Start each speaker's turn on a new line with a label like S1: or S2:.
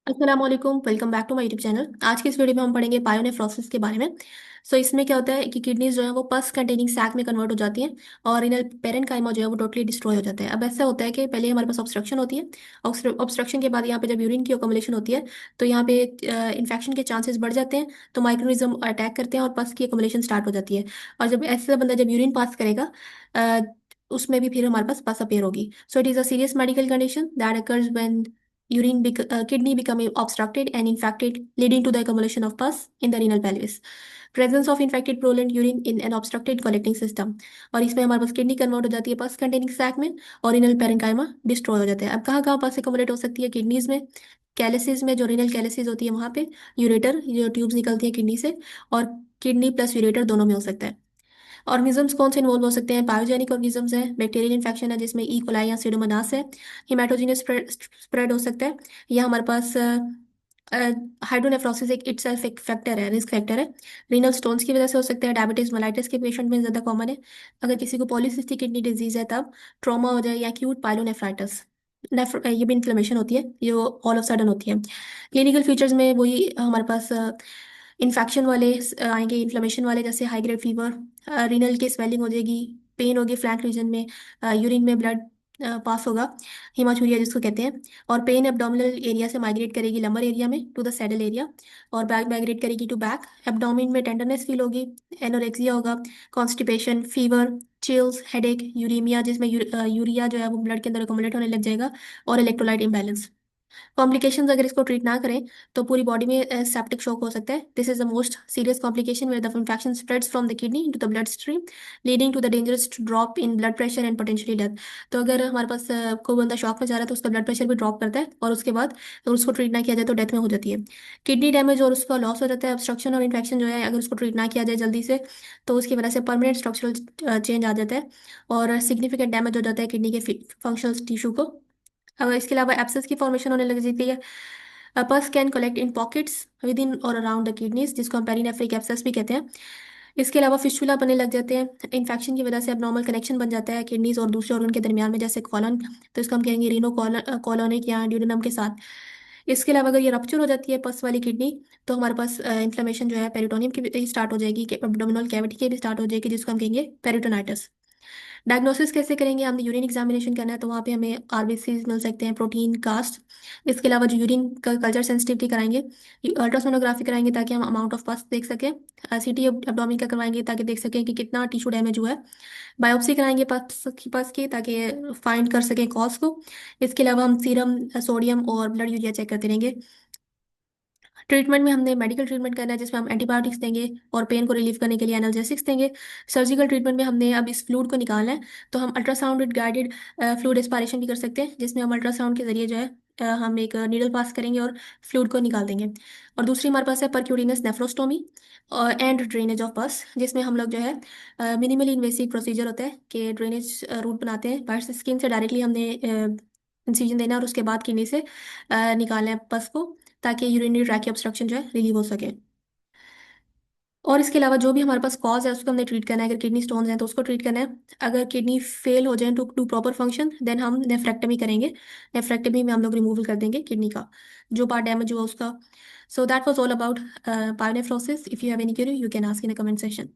S1: अस्सलाम वालेकुम, welcome back to my YouTube channel. आज की इस वीडियो में हम पढ़ेंगे पायोनेफ्रोसिस के बारे में। इसमें क्या होता है कि किडनीज जो है वो पस कंटेनिंग सैक में कन्वर्ट हो जाती हैं और रिनल पेरेन्काइमा जो है वो टोटली डिस्ट्रॉय हो जाता है। अब ऐसा होता है कि पहले हमारे पास ऑब्स्ट्रक्शन होती है। ऑब्स्ट्रक्शन के बाद यहाँ पे जब यूरिन की अकोमोलेशन होती है तो यहाँ पे इन्फेक्शन के चांसेस बढ़ जाते हैं, तो माइक्रोनिज्म अटैक करते हैं और पस की अकोमोलेशन स्टार्ट हो जाती है। और जब ऐसा बंदा जब यूरिन पास करेगा अ, उसमें भी फिर हमारे पास पस अपीयर होगी। So it is a serious medical condition that occurs when kidney become obstructed and infected, leading to the accumulation of pus in the renal pelvis. Presence of infected prolonged urine in an obstructed collecting system। और इसमें हमारे पास kidney convert हो जाती है पस containing sac में और renal parenchyma destroy हो जाता है। अब कहाँ कहाँ पस एक्युमुलेट हो सकती है? किडनीज में, कैलिसिस में, जो रिनल कैलिसिस होती है वहाँ पे, यूरेटर जो ट्यूब्स निकलती है किडनी से, और किडनी प्लस यूरेटर दोनों में हो सकता है। ऑर्गेनिजम्स कौन से इन्वॉल्व हो सकते हैं? बायोजेनिक ऑर्गेनिजम्स है, बैक्टीरियल इन्फेक्शन है जिसमें ई कोलाई या सीडोमोनास है, हिमेटोजेनियस स्प्रेड हो सकता है, या हमारे पास हाइड्रोनेफ्रोसिस एक इटसेल्फ एक फैक्टर है, रिस्क फैक्टर है। रीनल स्टोन्स की वजह से हो सकता है, डायबिटीज मेलाइटिस के पेशेंट में ज़्यादा कॉमन है। अगर किसी को पॉलीसिस्टिक किडनी डिजीज है तब ट्रॉमा हो जाए या एक्यूट पायलोनेफ्राइटिस, ये भी इन्फ्लेमेशन होती है, ये ऑल ऑफ सडन होती है। क्लिनिकल फीचर्स में वही हमारे पास इन्फेक्शन वाले आएंगे, इन्फ्लेमेशन वाले, जैसे हाई ग्रेड फीवर, रीनल की स्वेलिंग हो जाएगी, पेन होगी फ्लैंक रीजन में, यूरिन में ब्लड पास होगा, हिमाचूरिया जिसको कहते हैं, और पेन एब्डोमिनल एरिया से माइग्रेट करेगी लंबर एरिया में टू द सैडल एरिया, और बैक माइग्रेट करेगी टू बैक। एब्डोमिन में टेंडरनेस फील होगी, एनोरेक्सिया होगा, constipation, fever, chills, headache, uraemia जिसमें यूरिया जो है वो ब्लड के अंदर अकोमोलेट होने लग जाएगा, और इलेक्ट्रोलाइट इम्बैलेंस। कॉम्प्लिकेशंस अगर इसको ट्रीट ना करें तो पूरी बॉडी में सेप्टिक शॉक हो सकता है। This is the most serious complication where the infection spreads from the kidney into the blood stream, leading to the dangerous drop in blood pressure and potentially death. तो अगर हमारे पास कोई बंदा shock में जा रहा है तो उसका ब्लड प्रेशर भी ड्रॉप करता है, और उसके बाद अगर उसको ट्रीट ना किया जाए तो डेथ में हो जाती है। किडनी डैमेज और उसका लॉस हो जाता है, ऑब्स्ट्रक्शन और इन्फेक्शन जो है अगर उसको ट्रीट ना किया जाए जल्दी से तो उसकी वजह से परमानेंट स्ट्रक्चरल चेंज आ जाता है और सिग्निफिकेंट डैमेज हो जाता है किडनी के फंक्शनल टिश्यू को। अब इसके अलावा एब्सेस की फॉर्मेशन होने लग जाती है। पस can collect in pockets with in और अराउंड द किडनीज जिसको हम पेरिनेफ्रिक एब्सेस भी कहते हैं। इसके अलावा फिस्टुला बनने लग जाते हैं, इन्फेक्शन की वजह से abnormal कनेक्शन बन जाता है किडनीज और दूसरे ऑर्गन के दरमियान में, जैसे कॉलन, तो इसको हम कहेंगे रीनो कॉलोनिक या ड्यूडेनम के साथ। इसके अलावा अगर ये रप्चर हो जाती है पस वाली किडनी तो हमारे पास इन्फ्लेमेशन जो है पेरिटोनियम की भी स्टार्ट हो जाएगी, एब्डोमिनल कैविटी की भी स्टार्ट हो जाएगी जिसको हम कहेंगे पेरिटोनाइटिस। डायग्नोसिस कैसे करेंगे? हमने यूरिन एग्जामिनेशन करना है तो वहाँ पे हमें आरबीसी मिल सकते हैं, प्रोटीन कास्ट। इसके अलावा जो यूरिन का कल्चर सेंसिटिविटी कराएंगे, अल्ट्रासोनोग्राफी कराएंगे ताकि हम अमाउंट ऑफ पस देख सकें, सीटी एब्डोमिन का करवाएंगे ताकि देख सकें कि कितना टिश्यू डैमेज हुआ है, बायोप्सी कराएंगे पस की ताकि फाइंड कर सकें कॉज को। इसके अलावा हम सीरम सोडियम और ब्लड यूरिया चेक करते रहेंगे। ट्रीटमेंट में हमने मेडिकल ट्रीटमेंट करना है जिसमें हम एंटीबायोटिक्स देंगे और पेन को रिलीव करने के लिए एनाल्जेसिक्स देंगे। सर्जिकल ट्रीटमेंट में हमने अब इस फ्लूइड को निकालना है तो हम अल्ट्रासाउंड गाइडेड फ्लूइड एस्पायरेशन भी कर सकते हैं जिसमें हम अल्ट्रासाउंड के जरिए जो है हम एक नीडल पास करेंगे और फ्लूइड को निकाल देंगे। और दूसरी हमारे पास है percutaneous nephrostomy and drainage of pus, जिसमें हम लोग जो है मिनिमली इन्वेसिव प्रोसीजर होता है कि ड्रेनेज रूट बनाते हैं, बाहर से स्किन से डायरेक्टली हमने इंसिजन देना है और उसके बाद किडनी से निकालना है पस को ताकि यूरिनरी ट्रैक की ऑब्स्ट्रक्शन जो है रिलीव हो सके। और इसके अलावा जो भी हमारे पास कॉज है उसको हमने ट्रीट करना है। अगर किडनी स्टोन्स हैं तो उसको ट्रीट करना है। अगर किडनी फेल हो जाए to do proper function then हम नेफ्रेक्टमी करेंगे। नेफ्रेक्टमी में हम लोग रिमूवल कर देंगे किडनी का जो पार्ट डैमेज हुआ उसका। So that was all about pyonephrosis. If you have any query you can ask in the comment section.